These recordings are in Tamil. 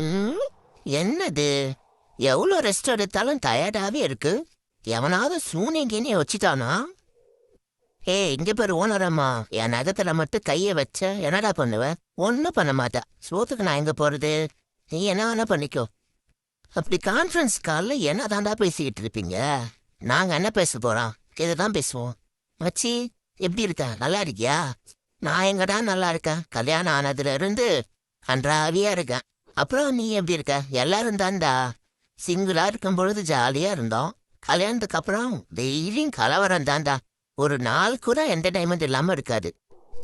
ம், என்னது? எவ்வளோ ரெஸ்ட் எடுத்தாலும் டயர்டாவே இருக்கு. எவனாவது சூனியங்கினே வச்சுட்டானா? இங்க பேரு ஓனரம்மா, என் நகத்துல மட்டும் கைய வச்ச என்னடா பண்ணுவ? ஒன்னும் பண்ண மாட்டா. சோத்துக்கு நான் எங்க போறது? நீ என்ன வேணா பண்ணிக்கோ. அப்படி கான்ஃபரன்ஸ் கால்ல என்ன தாண்டா பேசிக்கிட்டு இருப்பீங்க? நாங்க என்ன பேச போறோம்? இதுதான் பேசுவோம். மச்சி, எப்படி இருக்க? நல்லா இருக்கியா? நான் எங்கடா நல்லா இருக்கேன்? கல்யாணம் ஆனதுல இருந்து கன்றாவியா இருக்கேன். அப்புறம் நீ எப்படி இருக்க? எல்லாரும் தான்டா. சிங்கிளா இருக்கும் பொழுது ஜாலியா இருந்தோம். கல்யாணத்துக்கு அப்புறம் டெய்லியும் கலவரம் தான்டா. ஒரு நாள் கூட என்டர்டைன்மெண்ட் இல்லாம இருக்காது.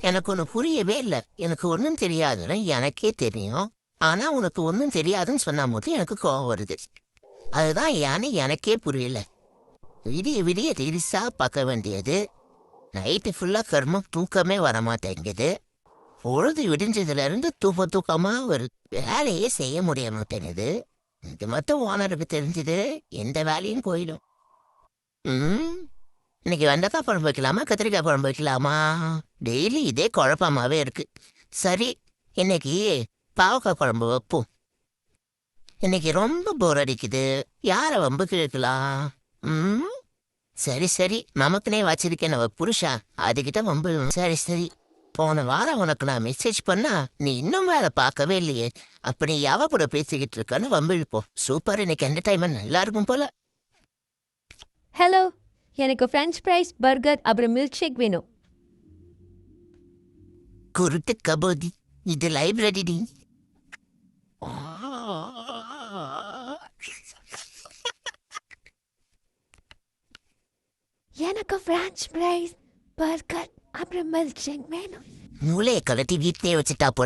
எனக்கு ஒன்று புரியவே இல்லை. எனக்கு ஒன்றும் தெரியாதுன்னு எனக்கே தெரியும். ஆனா உனக்கு ஒன்றும் தெரியாதுன்னு சொன்னா மட்டும் எனக்கு கோவம் வருது. அதுதான் ஏன்னு எனக்கே புரியல. விடிய விடிய ரீல்ஸா பார்க்க வேண்டியது. நைட்டு ஃபுல்லா கர்மம், தூக்கமே வரமாட்டேங்குது. பொழுது விடிஞ்சதுல இருந்து தூக்கமா ஒரு வேலையே செய்ய முடிய மாட்டேங்குது. இது மட்டும் ஓனருக்கு தெரிஞ்சது எந்த வேலையும் போயிடும். ம் இன்னைக்கு வெண்டைக்காய் குழம்பு வைக்கலாமா, கத்திரிக்காய் குழம்பு வைக்கலாமா? டெய்லி இதே குழப்பமாவே இருக்கு. சரி, இன்னைக்கு பாவக்காய் குழம்பு வைப்போம். இன்னைக்கு ரொம்ப போர் அடிக்குது. யாரை வம்புக்கு இழுக்கலாம்? ம் சரி சரி, நமக்குனே வச்சிருக்கேன் நம்ம புருஷா, அதுகிட்ட வம்பு. சரி சரி, போன வாரம் உனக்கு நான் மெசேஜ் பண்ணா நீ இன்னும் வேலை பார்க்கவே இல்லையே. அப்படி யாவ கூட பேசிக்கிட்டு இருக்கான்னு வம்பு இழுப்போம். சூப்பர், இன்னைக்கு என்டர்டைன்மெண்ட் நல்லா இருக்கும் போல. ஹலோ, எனக்கு ஃப்ரெஞ்ச் ஃப்ரைஸ், பர்கர் அப்புறம் மில்க் ஷேக் வேணும். குருட்டு கபோதி, இது லைப்ரரி. எனக்கு ஃப்ரெஞ்ச் ஃப்ரைஸ், பர்கர் அப்புறம் மில்க் ஷேக் வேணும். மூளையை கலட்டி வீட்டிலே வச்சுட்டா போல.